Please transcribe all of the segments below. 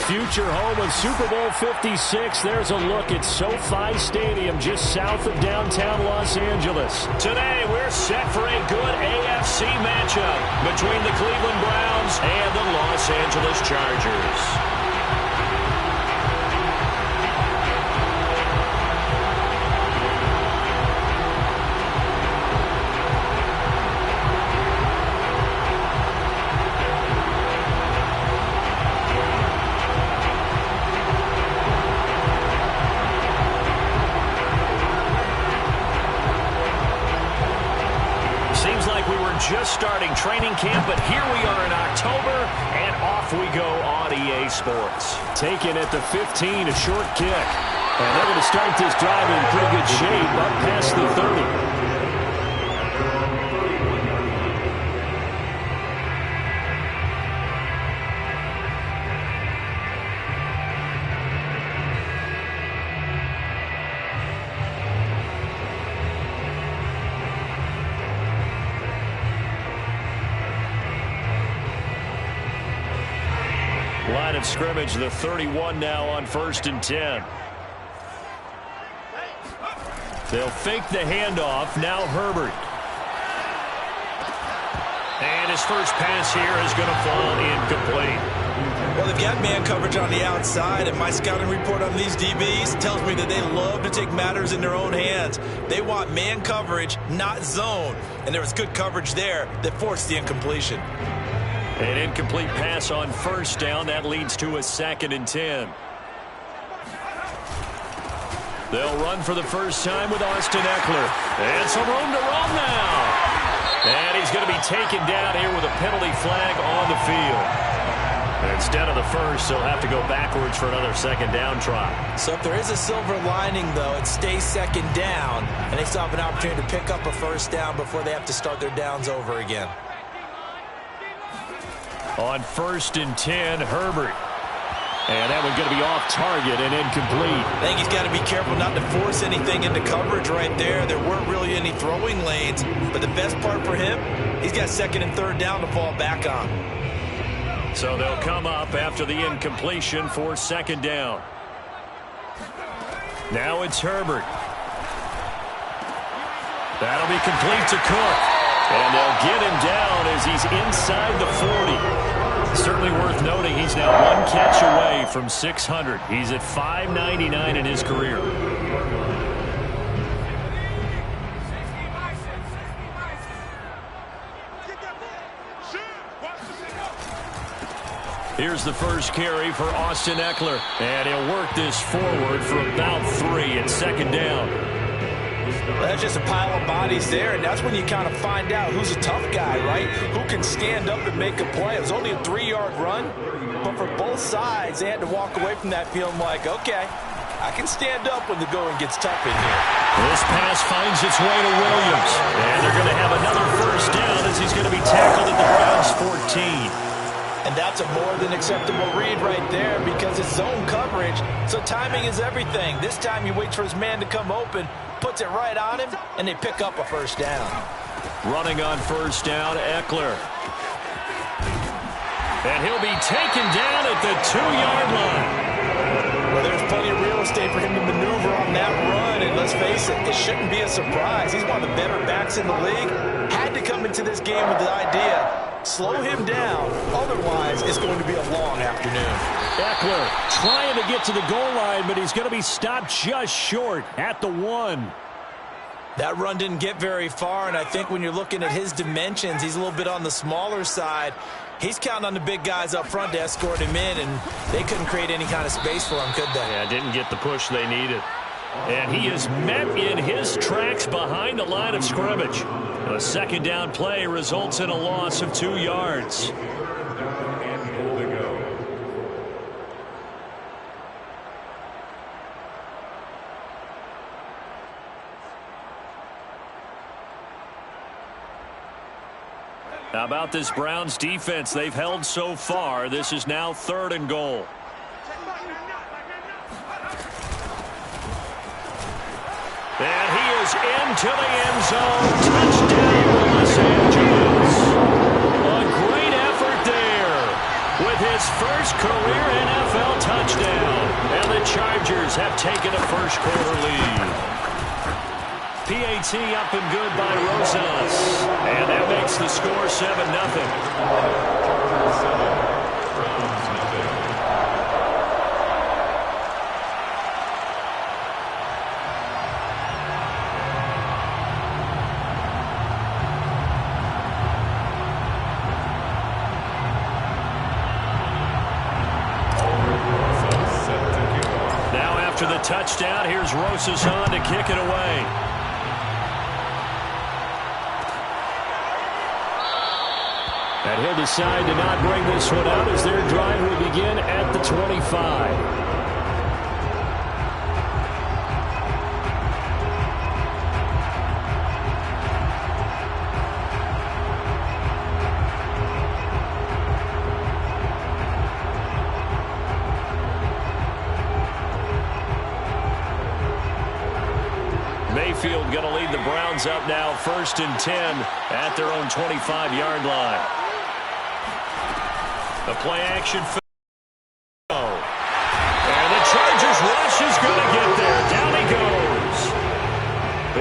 future home of Super Bowl 56. There's a look at SoFi Stadium just south of downtown Los Angeles. Today, we're set for a good AFC matchup between the Cleveland Browns and the Los Angeles Chargers. Just starting training camp, but here we are in October, and off we go on EA Sports. Taken at the 15, a short kick. And they're going to start this drive in pretty good shape up past the 30. Line of scrimmage, the 31 now on 1st and 10. They'll fake the handoff. Now Herbert. And his first pass here is going to fall incomplete. Well, they've got man coverage on the outside, and my scouting report on these DBs tells me that they love to take matters in their own hands. They want man coverage, not zone. And there was good coverage there that forced the incompletion. An incomplete pass on 1st down. That leads to a 2nd and 10. They'll run for the first time with Austin Eckler. And some room to run now. And he's going to be taken down here with a penalty flag on the field. And instead of the first, they'll have to go backwards for another 2nd down try. So if there is a silver lining, though, it stays 2nd down. And they still have an opportunity to pick up a 1st down before they have to start their downs over again. On 1st and 10, Herbert. And that one's going to be off target and incomplete. I think he's got to be careful not to force anything into coverage right there. There weren't really any throwing lanes. But the best part for him, he's got 2nd and 3rd down to fall back on. So they'll come up after the incompletion for 2nd down. Now it's Herbert. That'll be complete to Cook. And they'll get him down as he's inside the 40. Certainly worth noting he's now 1 catch away from 600. He's at 599 in his career. Here's the first carry for Austin Eckler. And he'll work this forward for about 3 at 2nd down. That's just a pile of bodies there, and that's when you kind of find out who's a tough guy, right? Who can stand up and make a play. It was only a 3-yard run, but for both sides, they had to walk away from that feeling like, okay, I can stand up when the going gets tough in here. This pass finds its way to Williams, and they're going to have another 1st down as he's going to be tackled at the Browns 14. And that's a more than acceptable read right there because it's zone coverage, so timing is everything. This time he waits for his man to come open, puts it right on him, and they pick up a 1st down. Running on 1st down, Eckler. And he'll be taken down at the 2-yard line. Well, there's plenty of real estate for him to maneuver on that run, and let's face it, it shouldn't be a surprise. He's one of the better backs in the league. Had to come into this game with the idea, slow him down, otherwise it's going to be a long afternoon. Eckler trying to get to the goal line, but he's going to be stopped just short at the 1. That run didn't get very far, and I think when you're looking at his dimensions, he's a little bit on the smaller side. He's counting on the big guys up front to escort him in, and they couldn't create any kind of space for him, could they? Yeah, didn't get the push they needed. And he is met in his tracks behind the line of scrimmage. A 2nd down play results in a loss of 2 yards. How about this Browns defense they've held so far? This is now 3rd and goal. And he is into the end zone. Touchdown, Los Angeles. A great effort there with his first career NFL touchdown. And the Chargers have taken a first-quarter lead. PAT up and good by Rosas. And that makes the score 7-0. After the touchdown, here's Rosas on to kick it away. And he'll decide to not bring this one out as their drive will begin at the 25. Mayfield going to lead the Browns up now, 1st and 10 at their own 25-yard line. The play action. And the Chargers rush is going to get there. Down he goes.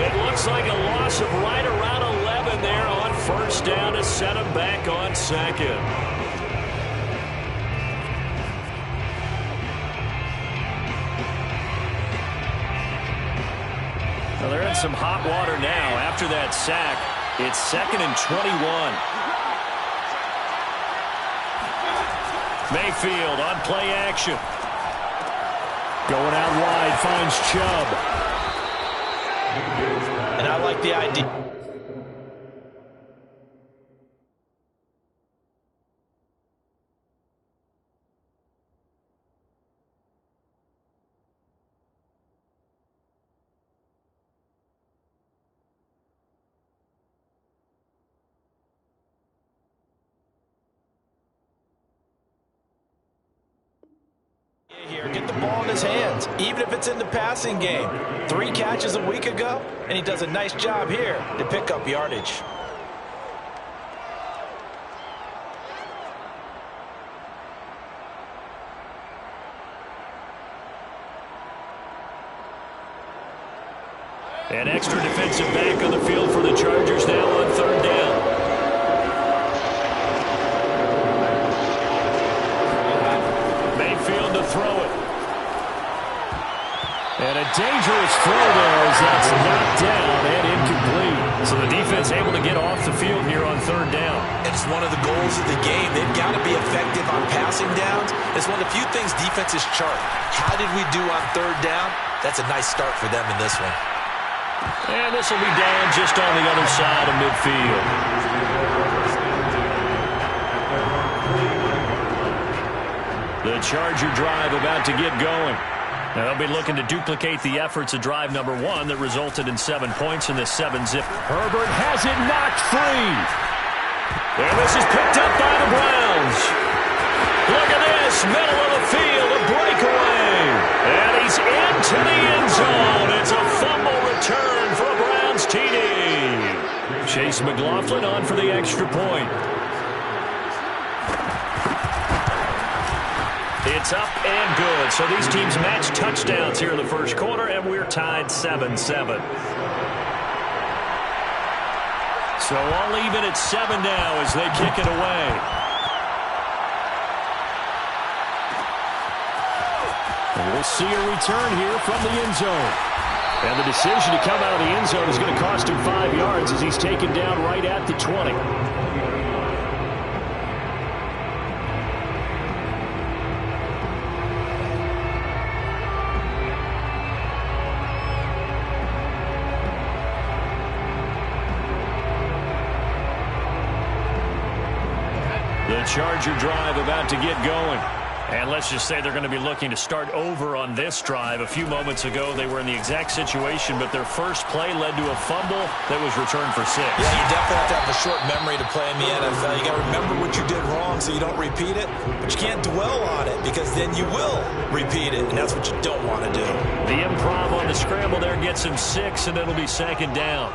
It looks like a loss of right around 11 there on 1st down to set him back on 2nd. Well, they're in some hot water now. After that sack, it's 2nd and 21. Mayfield on play action. Going out wide, finds Chubb. And I like the idea. Here, get the ball in his hands, even if it's in the passing game. 3 catches a week ago, and he does a nice job here to pick up yardage. An extra defensive back on the field for the Chargers now on 3rd down. Mayfield to throw it. And a dangerous throw there as that's knocked down and incomplete. So the defense able to get off the field here on 3rd down. It's one of the goals of the game. They've got to be effective on passing downs. It's one of the few things defenses chart. How did we do on 3rd down? That's a nice start for them in this one. And this will be down just on the other side of midfield. The Charger drive about to get going. Now they'll be looking to duplicate the efforts of drive number 1 that resulted in 7 points in this 7-zip. Herbert has it knocked free. And this is picked up by the Browns. Look at this, middle of the field, a breakaway. And he's into the end zone. It's a fumble return for a Browns TD. Chase McLaughlin on for the extra point. It's up and good. So these teams match touchdowns here in the first quarter, and we're tied 7-7. So all even at 7 now as they kick it away. And we'll see a return here from the end zone. And the decision to come out of the end zone is going to cost him 5 yards as he's taken down right at the 20. The Charger drive about to get going. And let's just say they're going to be looking to start over on this drive. A few moments ago, they were in the exact situation, but their first play led to a fumble that was returned for 6. Yeah, you definitely have to have a short memory to play in the NFL. You got to remember what you did wrong so you don't repeat it, but you can't dwell on it because then you will repeat it, and that's what you don't want to do. The improv on the scramble there gets him 6, and it'll be 2nd down.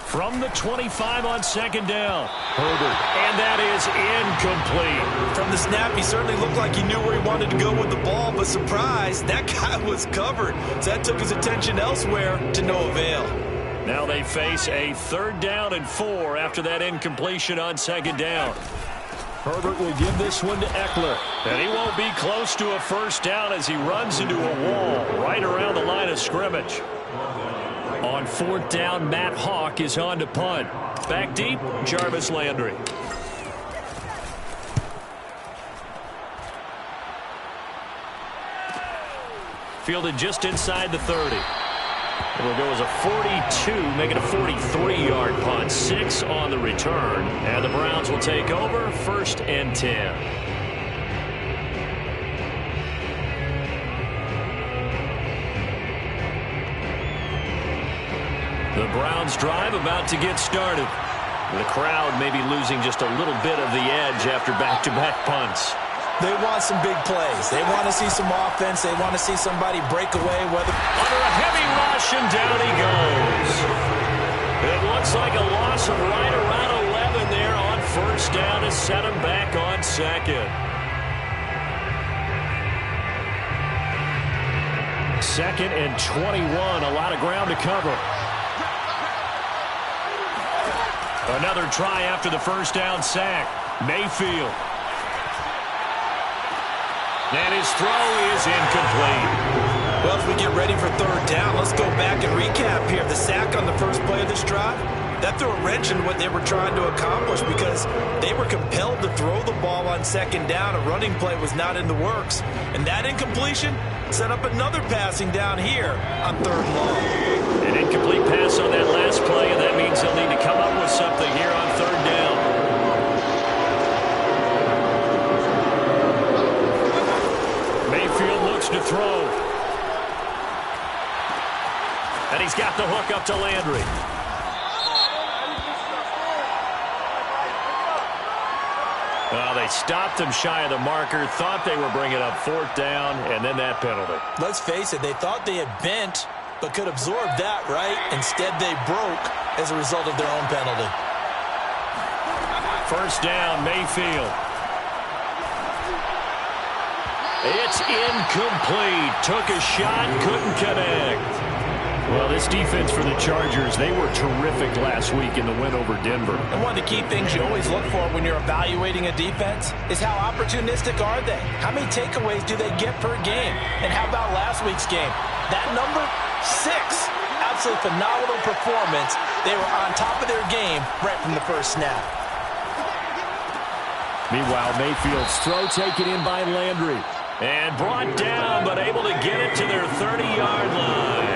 From the 25 on second down. Herbert. And that is incomplete. From the snap, he certainly looked like he knew where he wanted to go with the ball, but surprise, that guy was covered. So that took his attention elsewhere to no avail. Now they face a 3rd down and 4 after that incompletion on second down. Herbert will give this one to Eckler. And he won't be close to a 1st down as he runs into a wall right around the line of scrimmage. On 4th down, Matt Hawk is on to punt. Back deep, Jarvis Landry. Fielded just inside the 30. It'll go as a 42, make it a 43-yard punt. 6 on the return. And the Browns will take over 1st and 10. The Browns drive about to get started. The crowd may be losing just a little bit of the edge after back-to-back punts. They want some big plays. They want to see some offense. They want to see somebody break away. Under a heavy rush, and down he goes. It looks like a loss of right around 11 there on 1st down to set him back on 2nd. 2nd and 21, a lot of ground to cover. Another try after the 1st down sack. Mayfield. And his throw is incomplete. Well, as we get ready for 3rd down, let's go back and recap here. The sack on the first play of this drive, that threw a wrench in what they were trying to accomplish because they were compelled to throw the ball on 2nd down. A running play was not in the works. And that incompletion set up another passing down here on 3rd and long. An incomplete pass on that last play, and that means they'll need to come up with something here on 3rd down. Mayfield looks to throw. And he's got the hook up to Landry. Well, they stopped him shy of the marker, thought they were bringing up 4th down, and then that penalty. Let's face it, they thought they had bent, but could absorb that, right? Instead, they broke as a result of their own penalty. 1st down, Mayfield. It's incomplete. Took a shot, couldn't connect. Well, this defense for the Chargers, they were terrific last week in the win over Denver. And one of the key things you always look for when you're evaluating a defense is how opportunistic are they? How many takeaways do they get per game? And how about last week's game? That number, 6. Absolutely phenomenal performance. They were on top of their game right from the first snap. Meanwhile, Mayfield's throw taken in by Landry. And brought down, but able to get it to their 30-yard line.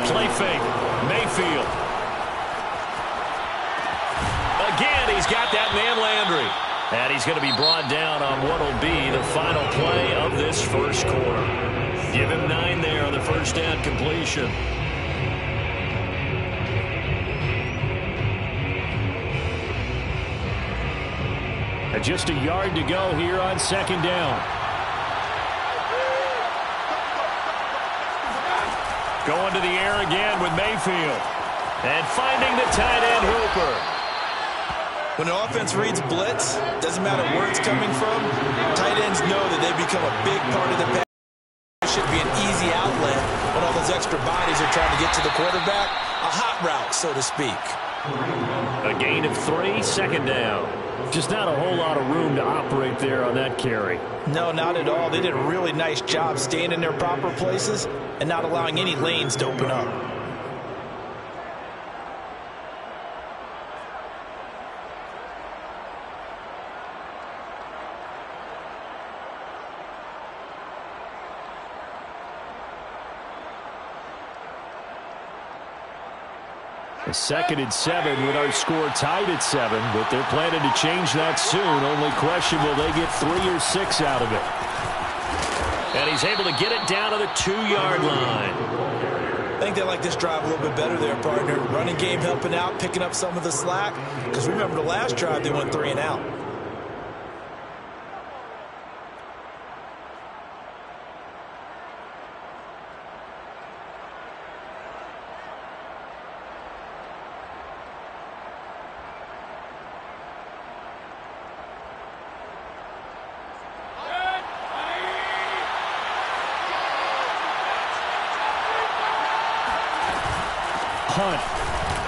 Play fake. Mayfield. Again, he's got that man Landry. And he's going to be brought down on what will be the final play of this first quarter. Give him 9 there on the 1st down completion. And just a yard to go here on 2nd down. Going to the air again with Mayfield. And finding the tight end Hooper. When the offense reads blitz, doesn't matter where it's coming from, tight ends know that they become a big part of the pass. It should be an easy outlet when all those extra bodies are trying to get to the quarterback. A hot route, so to speak. A gain of 3, 2nd down. Just not a whole lot of room to operate there on that carry. No, not at all. They did a really nice job staying in their proper places and not allowing any lanes to open up. A 2nd and 7 with our score tied at 7, but they're planning to change that soon. Only question, will they get 3 or 6 out of it? And he's able to get it down to the 2-yard line. I think they like this drive a little bit better there, partner. Running game helping out, picking up some of the slack. Because remember the last drive, they went 3 and out. Hunt.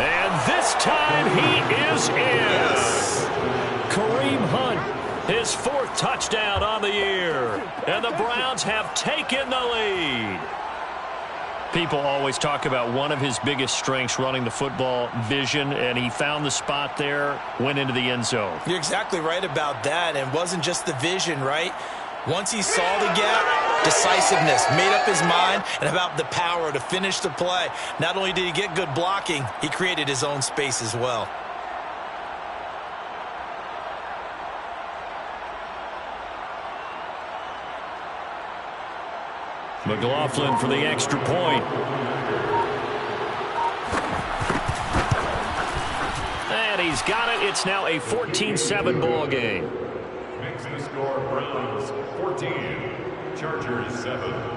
And this time he is in. Yes. Kareem Hunt, his 4th touchdown on the year. And the Browns have taken the lead. People always talk about one of his biggest strengths running the football, vision, and he found the spot there, went into the end zone. You're exactly right about that, and it wasn't just the vision, right? Once he saw the gap, decisiveness, made up his mind, and about the power to finish the play. Not only did he get good blocking, he created his own space as well. McLaughlin for the extra point. And he's got it. It's now a 14-7 ball game. Makes the score Browns 14, Chargers 7.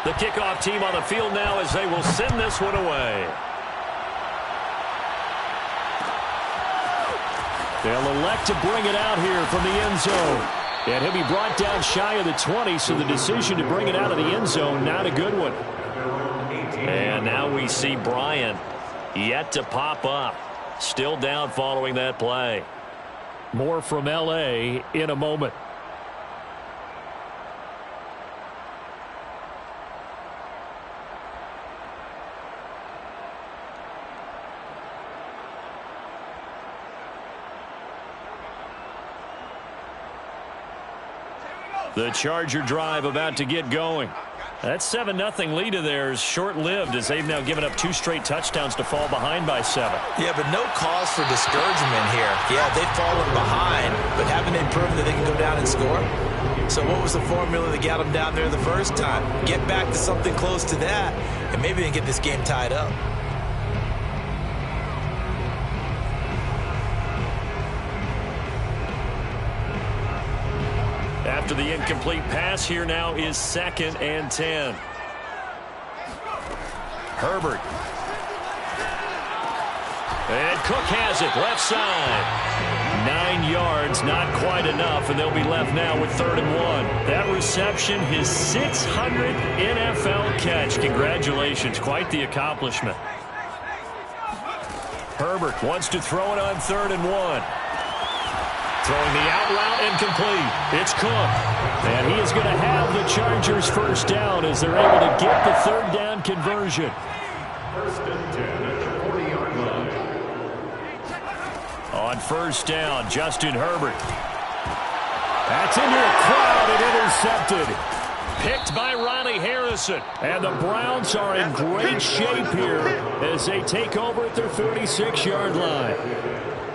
The kickoff team on the field now as they will send this one away. They'll elect to bring it out here from the end zone. And he'll be brought down shy of the 20, so the decision to bring it out of the end zone, not a good one. And now we see Bryant yet to pop up. Still down following that play. More from L.A. in a moment. The Charger drive about to get going. That 7-0 lead of theirs short-lived as they've now given up 2 straight touchdowns to fall behind by 7. Yeah, but no cause for discouragement here. Yeah, they've fallen behind, but haven't they proven that they can go down and score? So what was the formula that got them down there the first time? Get back to something close to that, and maybe they can get this game tied up. After the incomplete pass, here now is 2nd and 10. Herbert. And Cook has it, left side. 9 yards, not quite enough, and they'll be left now with 3rd and 1. That reception, his 600th NFL catch. Congratulations, quite the accomplishment. Herbert wants to throw it on 3rd and 1. Throwing the out route incomplete. It's Cook. And he is going to have the Chargers first down as they're able to get the 3rd down conversion. 1st and 10 at the 40-yard line. On 1st down, Justin Herbert. That's into a crowd and intercepted. Picked by Ronnie Harrison. And the Browns are in great shape here as they take over at their 46-yard line.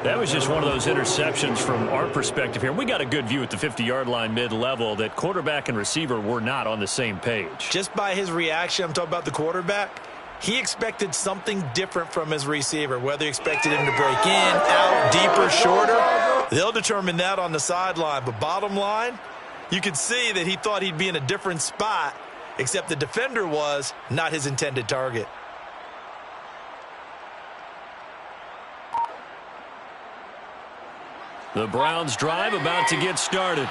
That was just one of those interceptions from our perspective here. We got a good view at the 50-yard line mid-level that quarterback and receiver were not on the same page. Just by his reaction, I'm talking about the quarterback, he expected something different from his receiver. Whether he expected him to break in, out, deeper, shorter, they'll determine that on the sideline. But bottom line, you could see that he thought he'd be in a different spot, except the defender was not his intended target. The Browns drive about to get started.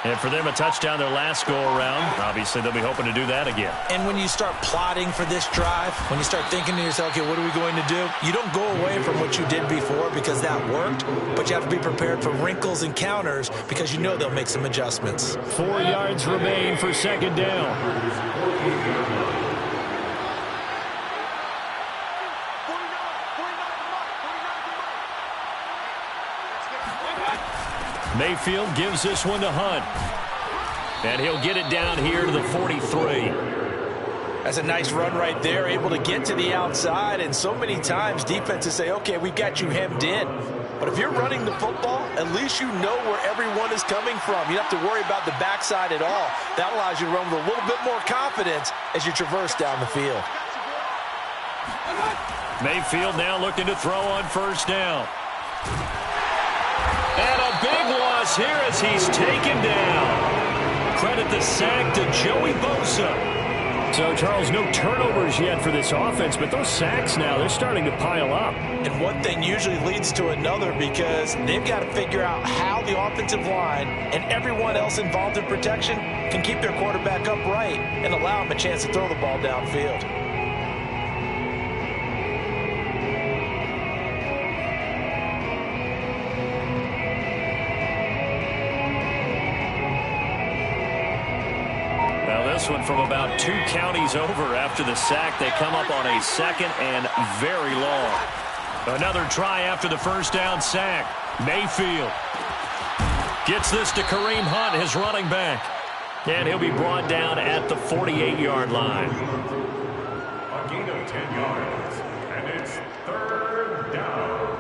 And for them, a touchdown their last go-around. Obviously, they'll be hoping to do that again. And when you start plotting for this drive, when you start thinking to yourself, okay, what are we going to do? You don't go away from what you did before because that worked, but you have to be prepared for wrinkles and counters because you know they'll make some adjustments. 4 yards remain for 2nd down. Mayfield gives this one to Hunt. And he'll get it down here to the 43. That's a nice run right there, able to get to the outside. And so many times defenses say, okay, we've got you hemmed in. But if you're running the football, at least you know where everyone is coming from. You don't have to worry about the backside at all. That allows you to run with a little bit more confidence as you traverse down the field. Mayfield now looking to throw on 1st down. And a big loss is here as he's taken down. Credit the sack to Joey Bosa. So, Charles, no turnovers yet for this offense, but those sacks now, they're starting to pile up. And one thing usually leads to another because they've got to figure out how the offensive line and everyone else involved in protection can keep their quarterback upright and allow him a chance to throw the ball downfield. This one from about 2 counties over after the sack. They come up on a second and very long. Another try after the first down sack. Mayfield gets this to Kareem Hunt, his running back. And he'll be brought down at the 48-yard line. A gain of 10 yards, and it's 3rd down.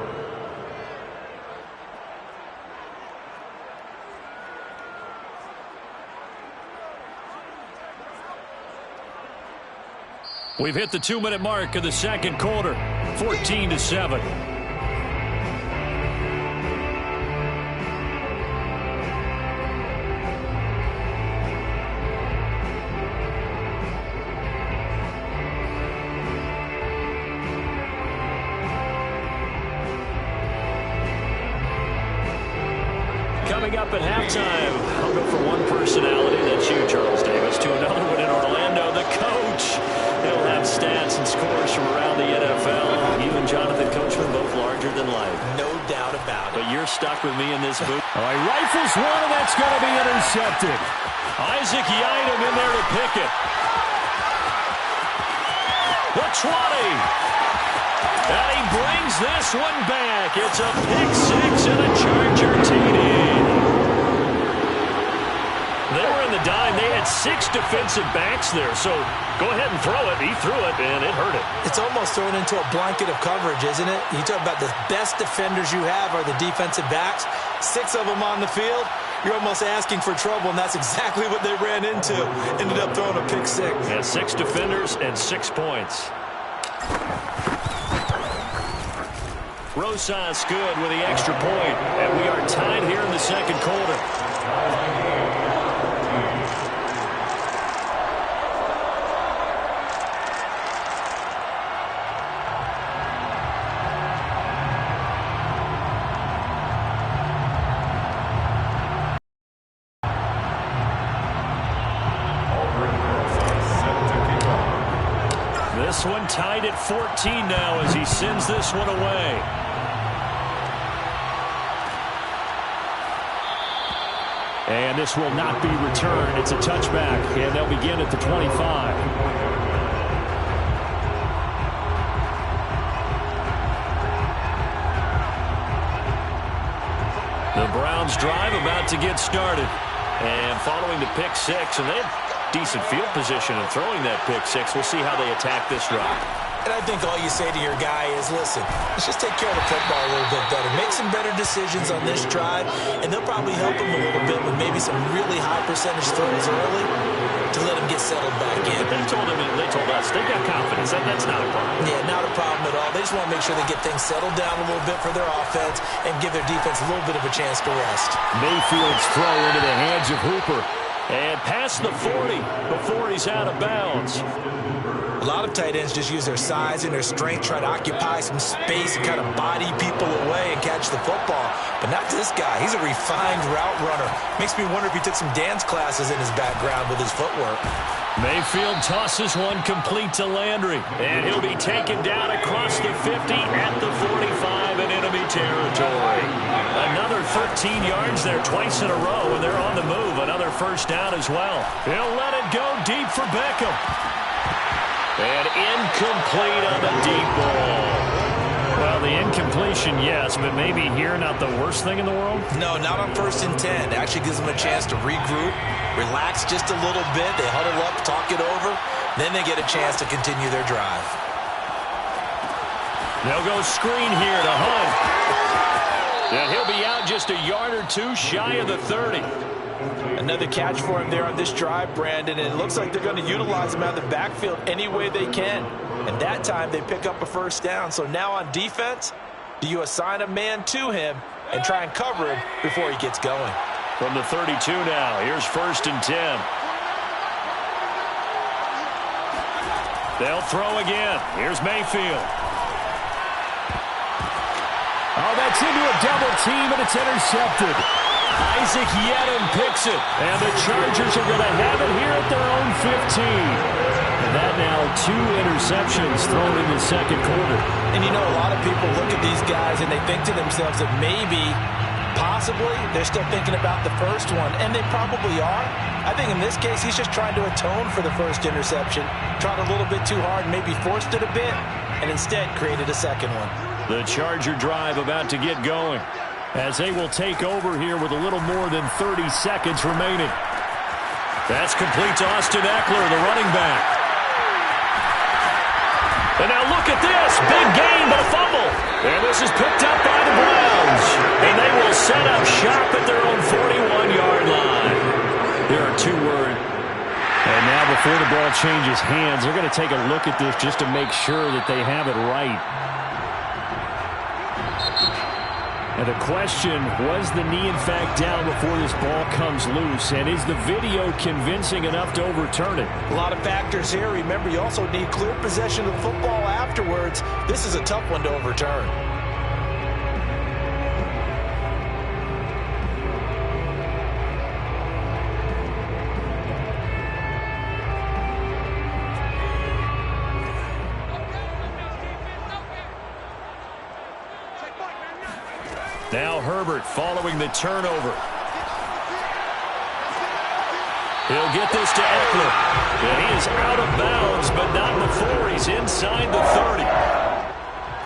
We've hit the 2-minute mark of the second quarter, 14-7. Coming up at halftime, I'll go for one personality, that's you, Charles Davis, to another one in Orlando, the coach. He'll have stats and scores from around the NFL. You and Jonathan Coachman both larger than life. No doubt about it. But you're stuck with me in this booth. All right, rifles one, and that's going to be intercepted. Isaac Yiadom in there to pick it. The 20. And he brings this one back. It's a pick six and a Charger TD. They were in the dime. They had 6 defensive backs there. So go ahead and throw it. He threw it, and it hurt it. It's almost thrown into a blanket of coverage, isn't it? You talk about the best defenders you have are the defensive backs. 6 of them on the field. You're almost asking for trouble, and that's exactly what they ran into. Ended up throwing a pick six. Yeah, 6 defenders and 6 points. Rosas good with the extra point, and we are tied here in the second quarter. This one tied at 14 now as he sends this one away. And this will not be returned. It's a touchback, and they'll begin at the 25. The Browns drive about to get started. And following the pick six, and they have decent field position in throwing that pick six. We'll see how they attack this drive. And I think all you say to your guy is, listen, let's just take care of the football a little bit better. Make some better decisions on this drive, and they'll probably help him a little bit with maybe some really high percentage throws early to let him get settled back in. But they told us they got confidence. That's not a problem. Yeah, not a problem at all. They just want to make sure they get things settled down a little bit for their offense and give their defense a little bit of a chance to rest. Mayfield's throw into the hands of Hooper. And past the 40 before he's out of bounds. A lot of tight ends just use their size and their strength, try to occupy some space and kind of body people away and catch the football. But not this guy. He's a refined route runner. Makes me wonder if he took some dance classes in his background with his footwork. Mayfield tosses one complete to Landry. And he'll be taken down across the 50 at the 45 in enemy territory. Another 13 yards there twice in a row, and they're on the move. Another first down as well. He'll let it go deep for Beckham. And incomplete on the deep ball. Well, the incompletion, yes, but maybe here not the worst thing in the world? No, not on 1st and 10. It actually gives them a chance to regroup, relax just a little bit. They huddle up, talk it over. Then they get a chance to continue their drive. They'll go screen here to Hunt. And he'll be out just a yard or two shy of the 30. Another catch for him there on this drive, Brandon, and it looks like they're going to utilize him out of the backfield any way they can. And that time they pick up a first down. So now on defense, do you assign a man to him, and try and cover him before he gets going. From the 32 now, here's 1st and 10. They'll throw again. Here's Mayfield. Oh, that's into a double team, and it's intercepted. Isaac Yedem picks it, and the Chargers are going to have it here at their own 15. And that now 2 interceptions thrown in the second quarter. And you know, a lot of people look at these guys and they think to themselves that maybe, possibly, they're still thinking about the first one, and they probably are. I think in this case, he's just trying to atone for the first interception, tried a little bit too hard, maybe forced it a bit, and instead created a second one. The Charger drive about to get going, as they will take over here with a little more than 30 seconds remaining. That's complete to Austin Eckler, the running back. And now look at this. Big gain, but a fumble. And this is picked up by the Browns. And they will set up shop at their own 41-yard line. There are 2 words. And now before the ball changes hands, they're going to take a look at this just to make sure that they have it right. And the question, was the knee in fact down before this ball comes loose? And is the video convincing enough to overturn it? A lot of factors here. Remember, you also need clear possession of the football afterwards. This is a tough one to overturn. Now Herbert following the turnover. He'll get this to Eckler. And he is out of bounds, but not before he's inside the 30.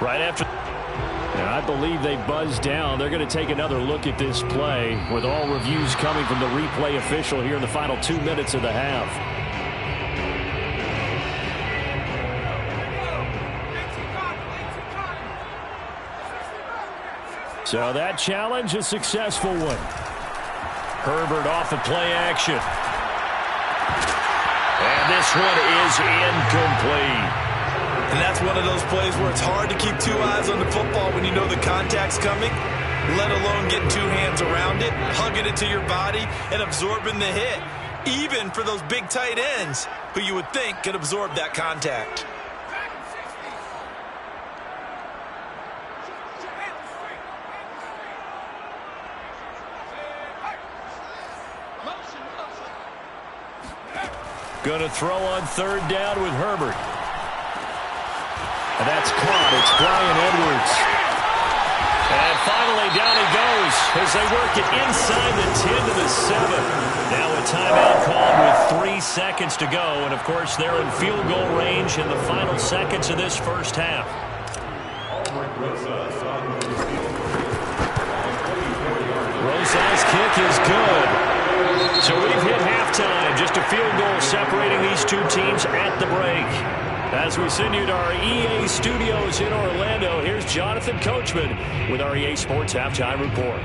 Right after. And I believe they buzzed down. They're going to take another look at this play with all reviews coming from the replay official here in the final 2 minutes of the half. So that challenge, a successful one. Herbert off of play action. And this one is incomplete. And that's one of those plays where it's hard to keep 2 eyes on the football when you know the contact's coming, let alone getting 2 hands around it, hugging it to your body, and absorbing the hit. Even for those big tight ends who you would think could absorb that contact. Going to throw on 3rd down with Herbert. And that's caught. It's Bryan Edwards. And finally down he goes as they work it inside the 10 to the 7. Now a timeout called with 3 seconds to go. And, of course, they're in field goal range in the final seconds of this first half. Rosa's kick is good. So we've hit halftime. Just a field goal separating these 2 teams at the break. As we send you to our EA studios in Orlando, here's Jonathan Coachman with our EA Sports Halftime Report.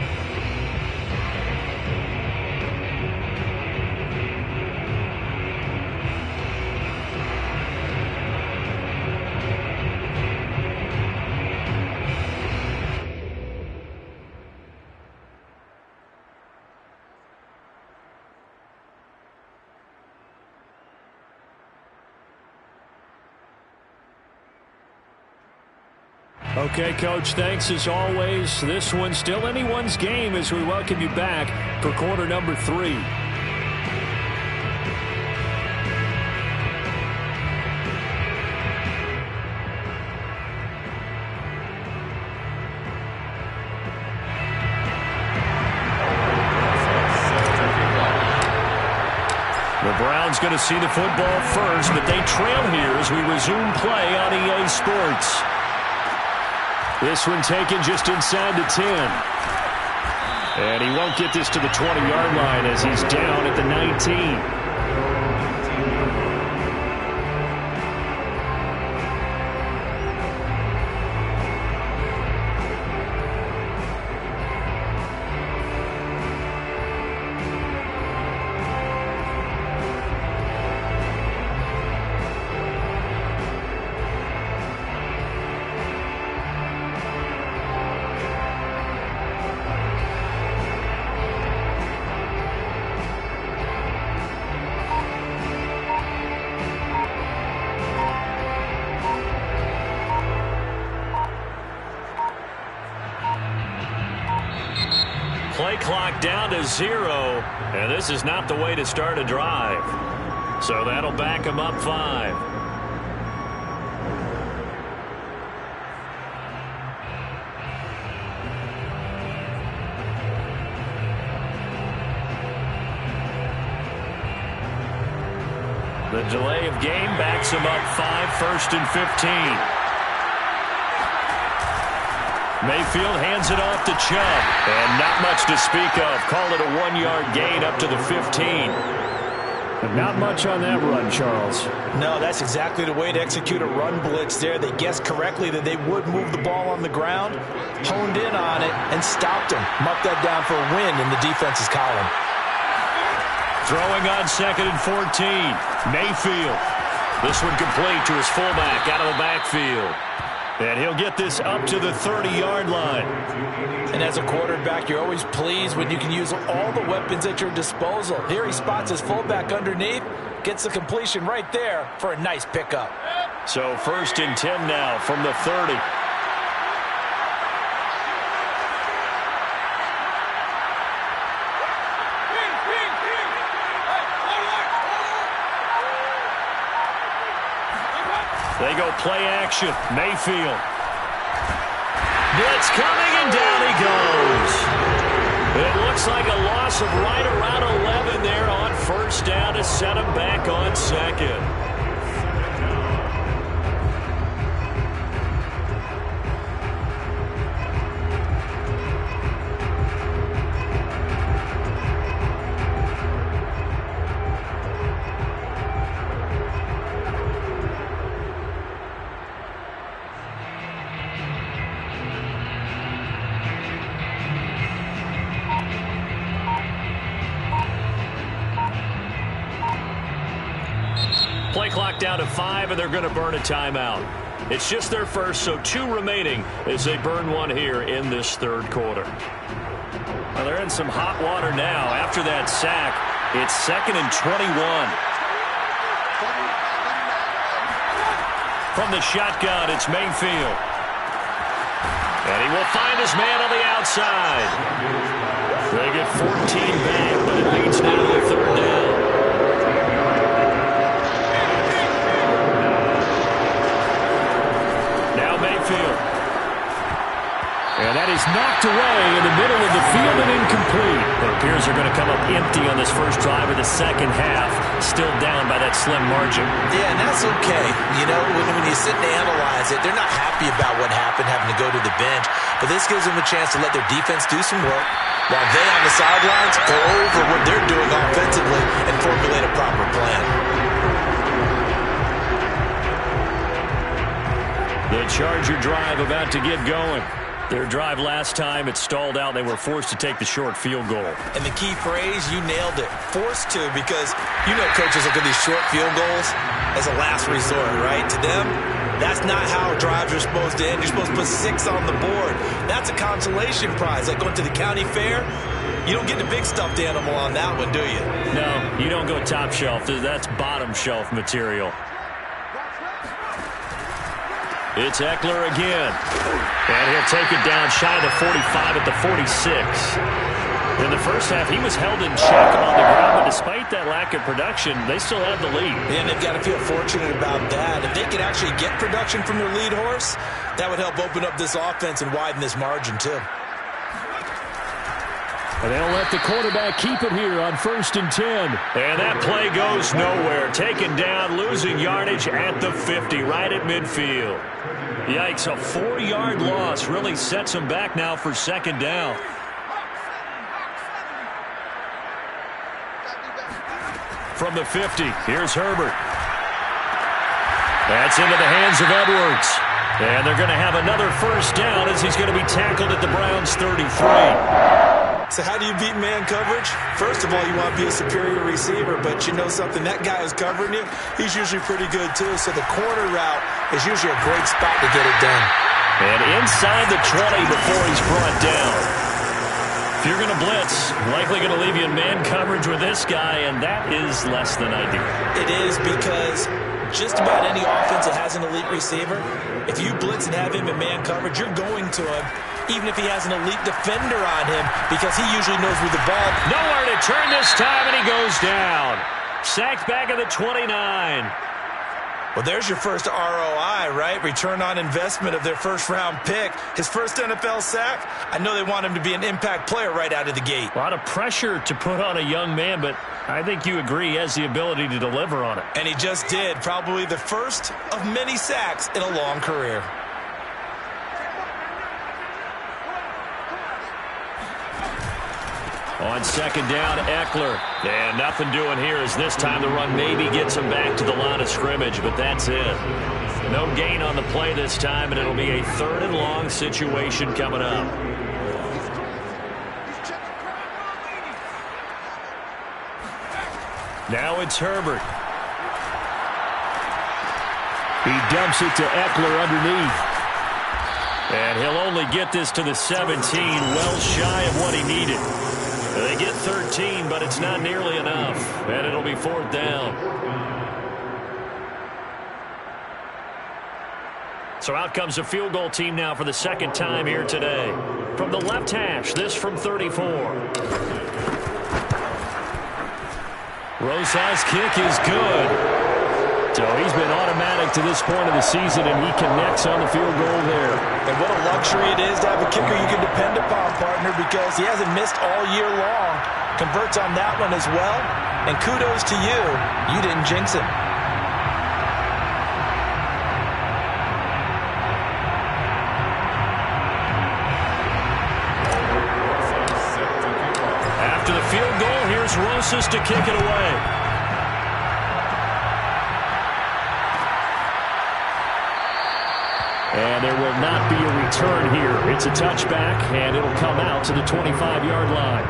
Okay, Coach, thanks as always. This one's still anyone's game as we welcome you back for quarter number 3. The Browns going to see the football first, but they trail here as we resume play on EA Sports. This one taken just inside the 10. And he won't get this to the 20-yard line as he's down at the 19. Play clock down to 0, and this is not the way to start a drive. So that'll back him up 5. The delay of game backs him up 5, 1st and 15. Mayfield hands it off to Chubb, and not much to speak of. Call it a 1-yard gain up to the 15. But not much on that run, Charles. No, that's exactly the way to execute a run blitz there. They guessed correctly that they would move the ball on the ground, honed in on it, and stopped him. Marked that down for a win in the defense's column. Throwing on 2nd and 14. Mayfield. This one complete to his fullback out of the backfield. And he'll get this up to the 30-yard line. And as a quarterback, you're always pleased when you can use all the weapons at your disposal. Here he spots his fullback underneath, gets the completion right there for a nice pickup. So 1st and 10 now from the 30. They go play action. Mayfield. Blitz coming, and down he goes. It looks like a loss of right around 11 there on 1st down to set him back on 2nd. Play clock down to 5, and they're going to burn a timeout. It's just their first, so 2 remaining as they burn one here in this 3rd quarter. Well, they're in some hot water now. After that sack, it's 2nd and 21. From the shotgun, it's Mayfield. And he will find his man on the outside. They get 14 back, but it leads now to the 3rd down. And that is knocked away in the middle of the field and incomplete. It appears they're going to come up empty on this first drive of the second half, still down by that slim margin. Yeah, and that's okay. You know, when you sit and analyze it, they're not happy about what happened, having to go to the bench. But this gives them a chance to let their defense do some work while they on the sidelines go over what they're doing offensively and formulate a proper plan. The Charger drive about to get going. Their drive last time, it stalled out. They were forced to take the short field goal. And the key phrase, you nailed it. Forced to, because you know coaches look at these short field goals as a last resort, right? To them, that's not how drives are supposed to end. You're supposed to put 6 on the board. That's a consolation prize. Like going to the county fair, you don't get the big stuffed animal on that one, do you? No, you don't go top shelf. That's bottom shelf material. It's Eckler again. And he'll take it down shy of the 45 at the 46. In the first half, he was held in check on the ground, but despite that lack of production, they still have the lead. And they've got to feel fortunate about that. If they could actually get production from their lead horse, that would help open up this offense and widen this margin, too. And they'll let the quarterback keep it here on 1st and 10. And that play goes nowhere. Taken down, losing yardage at the 50, right at midfield. Yikes, a 4-yard loss really sets them back now for 2nd down. From the 50, here's Herbert. That's into the hands of Edwards. And they're going to have another 1st down as he's going to be tackled at the Browns' 33. So how do you beat man coverage? First of all, you want to be a superior receiver, but you know something, that guy who's covering you, he's usually pretty good too. So the corner route is usually a great spot to get it done. And inside the 20 before he's brought down. If you're going to blitz, likely going to leave you in man coverage with this guy, and that is less than ideal. It is, because just about any offense that has an elite receiver, if you blitz and have him in man coverage, you're going to him even if he has an elite defender on him, because he usually knows where the ball. Nowhere to turn this time, and he goes down. Sacked back at the 29. Well, there's your first ROI, right? Return on investment of their first-round pick. His first NFL sack. I know they want him to be an impact player right out of the gate. A lot of pressure to put on a young man, but I think you agree he has the ability to deliver on it. And he just did. Probably the first of many sacks in a long career. On second down, Eckler. And nothing doing here as this time the run maybe gets him back to the line of scrimmage, but that's it. No gain on the play this time, and it'll be a 3rd and long situation coming up. Now it's Herbert. He dumps it to Eckler underneath. And he'll only get this to the 17, well shy of what he needed. They get 13, but it's not nearly enough. And it'll be 4th down. So out comes a field goal team now for the 2nd time here today. From the left hash, this from 34. Rosas' kick is good. So he's been automatic to this point of the season, and he connects on the field goal there. And what a luxury it is to have a kicker you can depend upon, partner, because he hasn't missed all year long. Converts on that one as well. And kudos to you. You didn't jinx him. After the field goal, here's Rosas to kick it away. And there will not be a return here. It's a touchback, and it'll come out to the 25-yard line.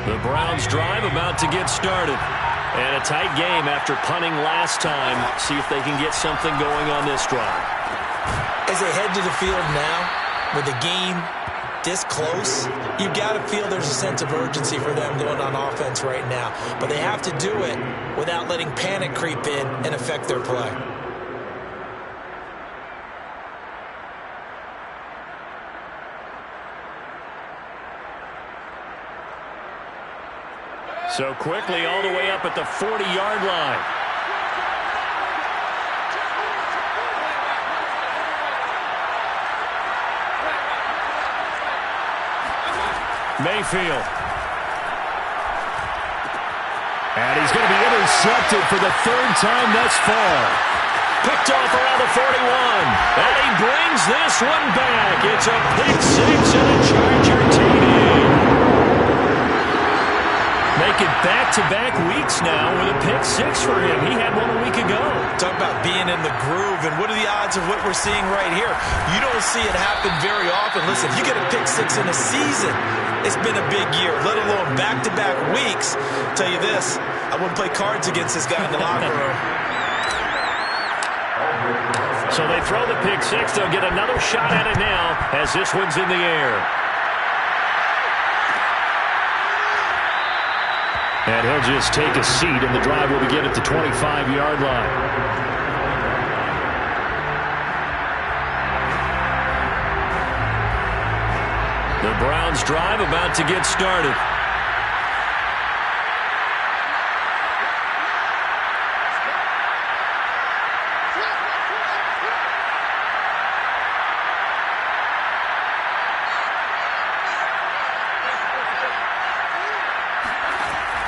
The Browns drive about to get started. And a tight game after punting last time. See if they can get something going on this drive. As they head to the field now, with the game this close, you've got to feel there's a sense of urgency for them going on offense right now. But they have to do it without letting panic creep in and affect their play. So quickly all the way up at the 40-yard line. Mayfield. And he's going to be intercepted for the 3rd time thus far. Picked off around the 41. And he brings this one back. It's a pick six and a Charger TD. Making back-to-back weeks now with a pick six for him. He had one a week ago. Talk about being in the groove, and what are the odds of what we're seeing right here? You don't see it happen very often. Listen, if you get a pick six in a season, it's been a big year, let alone back-to-back weeks. I'll tell you this, I wouldn't play cards against this guy in the locker room. So they throw the pick six. They'll get another shot at it now as this one's in the air. And he'll just take a seat, and the drive will begin at the 25-yard line. The Browns drive about to get started.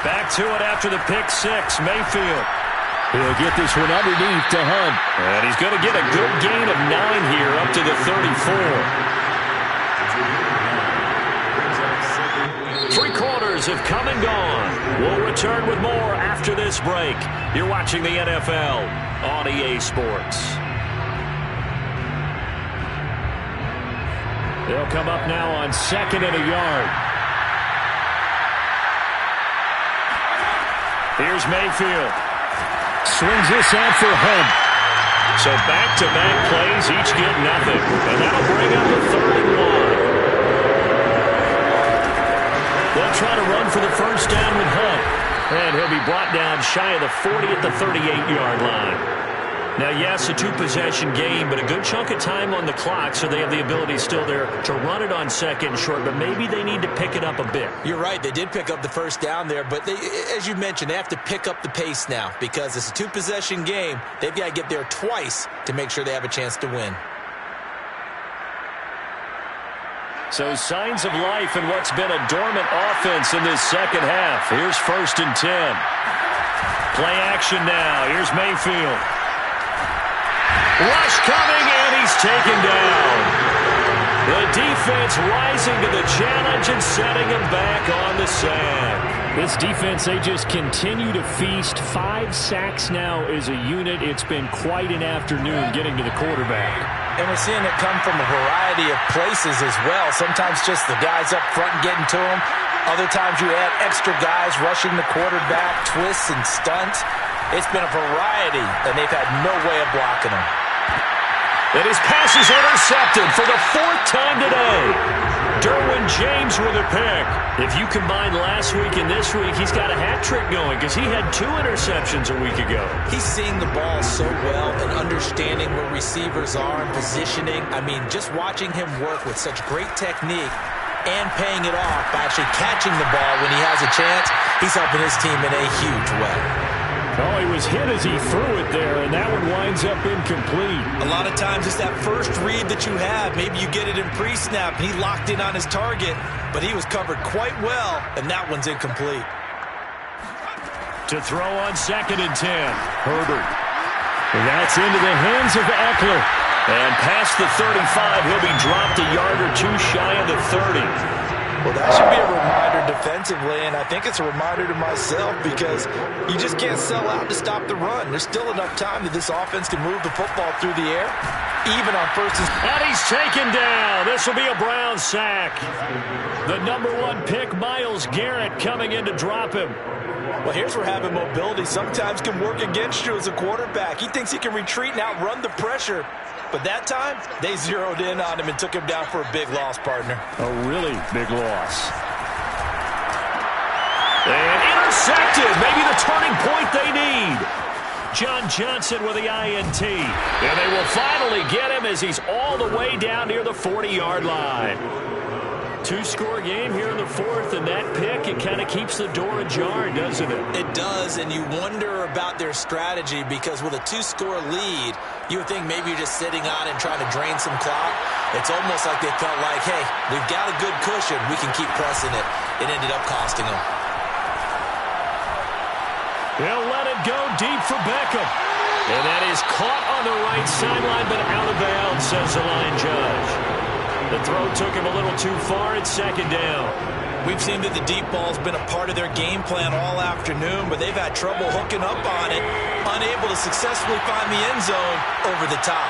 Back to it after the pick six. Mayfield. He'll get this one underneath to Hunt. And he's going to get a good gain of 9 here up to the 34. 3 quarters have come and gone. We'll return with more after this break. You're watching the NFL on EA Sports. They'll come up now on 2nd and a yard. Here's Mayfield. Swings this out for Hunt. So back-to-back plays, each get nothing. And that'll bring up a 3rd and 1. They'll try to run for the first down with Hunt. And he'll be brought down shy of the 40 at the 38-yard line. Now, yes, a 2-possession game, but a good chunk of time on the clock, so they have the ability still there to run it on 2nd and short, but maybe they need to pick it up a bit. You're right. They did pick up the first down there, but they, as you mentioned, they have to pick up the pace now because it's a 2-possession game. They've got to get there twice to make sure they have a chance to win. So signs of life in what's been a dormant offense in this second half. Here's 1st and 10. Play action now. Here's Mayfield. Rush coming, and he's taken down. The defense rising to the challenge and setting him back on the sack. This defense, they just continue to feast. 5 sacks now as a unit. It's been quite an afternoon getting to the quarterback. And we're seeing it come from a variety of places as well. Sometimes just the guys up front getting to him. Other times you add extra guys rushing the quarterback, twists and stunts. It's been a variety, and they've had no way of blocking him. And his pass is intercepted for the 4th time today. Derwin James with a pick. If you combine last week and this week, he's got a hat trick going because he had 2 interceptions a week ago. He's seeing the ball so well and understanding where receivers are and positioning. I mean, just watching him work with such great technique and paying it off by actually catching the ball when he has a chance, he's helping his team in a huge way. Oh, he was hit as he threw it there, and that one winds up incomplete. A lot of times it's that first read that you have. Maybe you get it in pre-snap, and he locked in on his target, but he was covered quite well, and that one's incomplete. To throw on 2nd and 10. Herbert. And that's into the hands of Eckler. And past the 35, he'll be dropped a yard or 2 shy of the 30. Well, that should be a reminder defensively, and I think it's a reminder to myself because you just can't sell out to stop the run. There's still enough time that this offense can move the football through the air, even on 1st and he's taken down. This will be a Brown sack. The number 1 pick, Myles Garrett, coming in to drop him. Well, here's where having mobility sometimes can work against you as a quarterback. He thinks he can retreat and outrun the pressure. But that time, they zeroed in on him and took him down for a big loss, partner. A really big loss. And intercepted. Maybe the turning point they need. John Johnson with the INT. And they will finally get him as he's all the way down near the 40-yard line. 2-score game here in the 4th, and that pick, it kind of keeps the door ajar, doesn't it? It does, and you wonder about their strategy because with a 2-score lead, you would think maybe you're just sitting on and trying to drain some clock. It's almost like they felt like, hey, we've got a good cushion. We can keep pressing it. It ended up costing them. They'll let it go deep for Beckham. And that is caught on the right sideline, but out of bounds, says the line judge. The throw took him a little too far at 2nd down. We've seen that the deep ball's been a part of their game plan all afternoon, but they've had trouble hooking up on it, unable to successfully find the end zone over the top.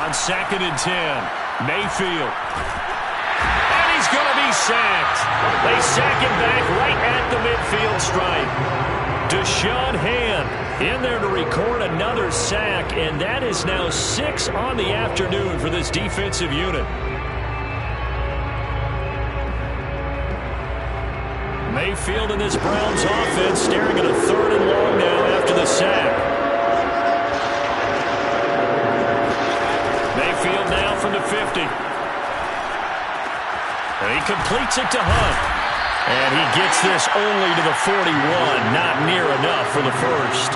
On 2nd and 10, Mayfield. And he's going to be sacked. They sack him back right at the midfield stripe. Deshaun Hand in there to record another sack, and that is now 6 on the afternoon for this defensive unit. Mayfield in this Browns offense staring at a 3rd and long now after the sack. Mayfield now from the 50. And he completes it to Hunt. And he gets this only to the 41, not near enough for the first.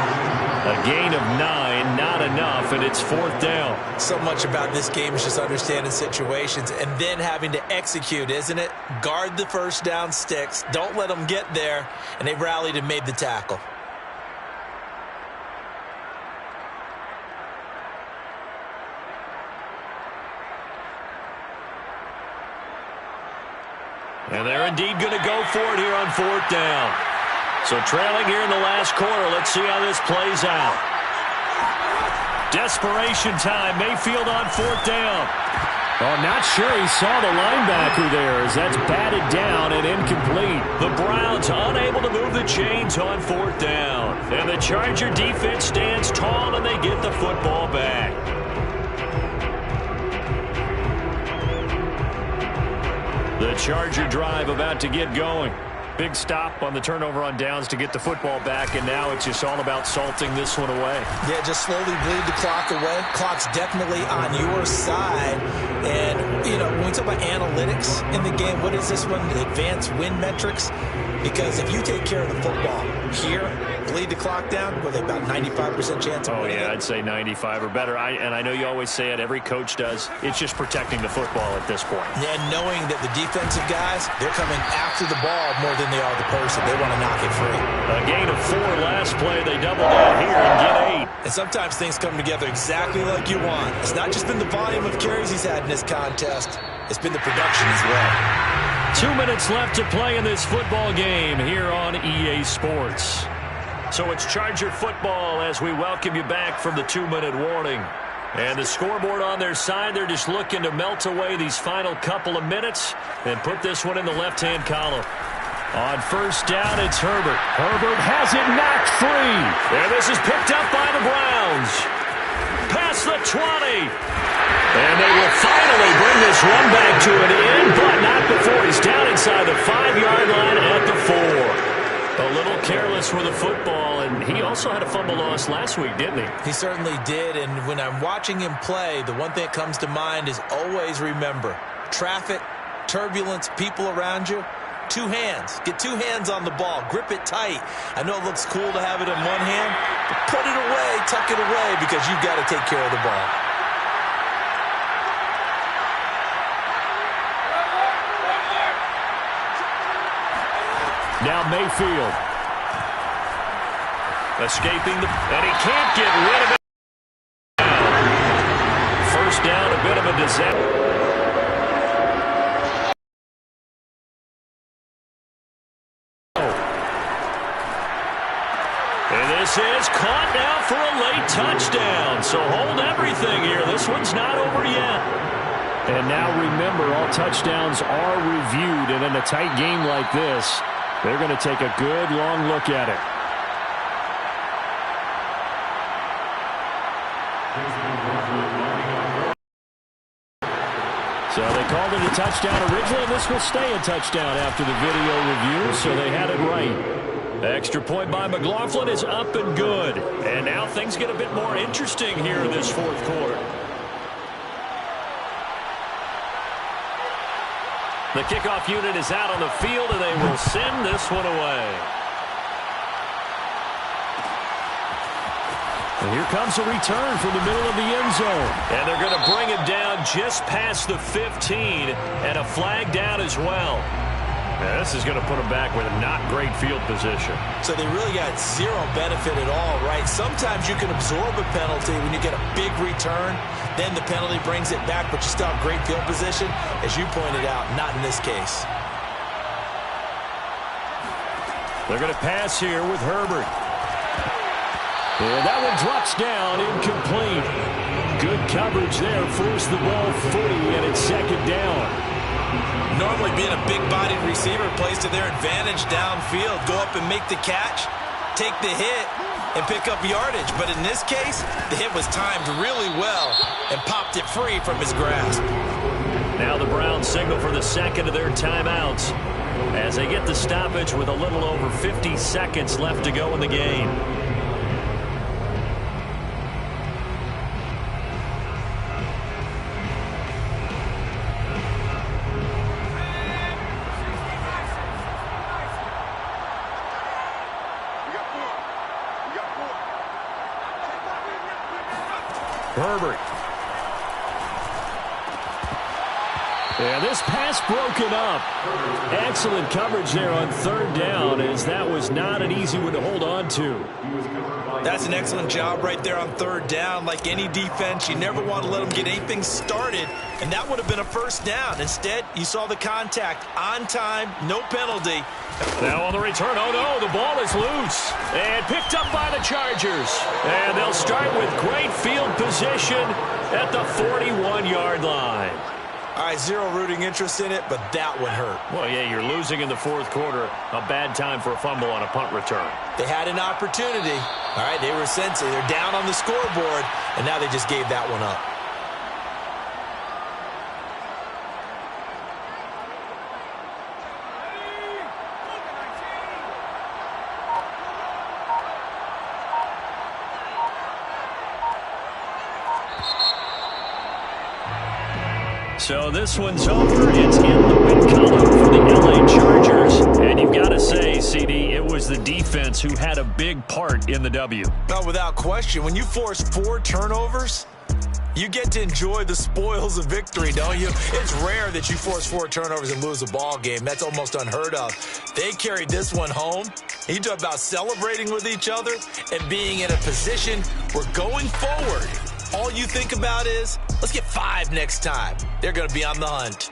A gain of 9, not enough, and it's 4th down. So much about this game is just understanding situations and then having to execute, isn't it? Guard the first down sticks. Don't let them get there. And they rallied and made the tackle. And they're indeed going to go for it here on 4th down. So trailing here in the last quarter, let's see how this plays out. Desperation time. Mayfield on 4th down. Oh, not sure he saw the linebacker there as that's batted down and incomplete. The Browns unable to move the chains on 4th down. And the Charger defense stands tall and they get the football back. The Charger drive about to get going. Big stop on the turnover on downs to get the football back, and now it's just all about salting this one away. Yeah, just slowly bleed the clock away. Clock's definitely on your side. And, you know, when we talk about analytics in the game, what is this one? The advanced win metrics? Because if you take care of the football here, bleed the clock down, with about 95% chance of winning. Oh, yeah, I'd say 95 or better. And I know you always say it, every coach does. It's just protecting the football at this point. Yeah, knowing that the defensive guys, they're coming after the ball more than they are the person. They want to knock it free. A gain of 4 last play. They double down here and get 8. And sometimes things come together exactly like you want. It's not just been the volume of carries he's had in this contest. It's been the production as well. 2 minutes left to play in this football game here on EA Sports. So it's Charger football as we welcome you back from the 2-minute warning. And the scoreboard on their side, they're just looking to melt away these final couple of minutes and put this one in the left-hand column. On 1st down, it's Herbert. Herbert has it knocked free. And this is picked up by the Browns. Past the 20. And they will finally bring this one back to an end, but not before he's down inside the 5-yard line at the 4. A little careless with the football, and he also had a fumble loss last week, didn't he? He certainly did, and when I'm watching him play, the one thing that comes to mind is always remember, traffic, turbulence, people around you, 2 hands. Get 2 hands on the ball. Grip it tight. I know it looks cool to have it in one hand, but put it away, tuck it away, because you've got to take care of the ball. Now Mayfield. Escaping and he can't get rid of it. 1st down, a bit of a disaster. And this is caught now for a late touchdown. So hold everything here. This one's not over yet. And now remember, all touchdowns are reviewed, and in a tight game like this, they're going to take a good long look at it. So they called it a touchdown originally, and this will stay a touchdown after the video review, so they had it right. Extra point by McLaughlin is up and good. And now things get a bit more interesting here in this 4th quarter. The kickoff unit is out on the field, and they will send this one away. And here comes a return from the middle of the end zone. And they're going to bring him down just past the 15, and a flag down as well. Now, this is going to put them back with a not great field position. So they really got 0 benefit at all, right? Sometimes you can absorb a penalty when you get a big return. Then the penalty brings it back, but you still have great field position. As you pointed out, not in this case. They're going to pass here with Herbert. And that one drops down, incomplete. Good coverage there, forced the ball free, and it's 2nd down. Normally being a big-bodied receiver plays to their advantage downfield. Go up and make the catch, take the hit, and pick up yardage. But in this case, the hit was timed really well and popped it free from his grasp. Now the Browns signal for the 2nd of their timeouts as they get the stoppage with a little over 50 seconds left to go in the game. Herbert. And this pass broken up. Excellent coverage there on third down, as that was not an easy one to hold on to. That's an excellent job right there on third down. Like any defense, you never want to let them get anything started, and that would have been a first down. Instead, you saw the contact on time, no penalty. Now on the return, oh no, the ball is loose and picked up by the Chargers. And they'll start with great field position at the 41-yard line. All right, zero rooting interest in it, but that would hurt. Well, yeah, you're losing in the fourth quarter. A bad time for a fumble on a punt return. They had an opportunity. All right, they were sensing. They're down on the scoreboard, and now they just gave that one up. So this one's over. It's in the win column for the LA Chargers. And you've got to say, CD, it was the defense who had a big part in the W. No, without question. When you force 4 turnovers, you get to enjoy the spoils of victory, don't you? It's rare that you force 4 turnovers and lose a ball game. That's almost unheard of. They carried this one home. You talk about celebrating with each other and being in a position where going forward, all you think about is, let's get 5 next time. They're going to be on the hunt.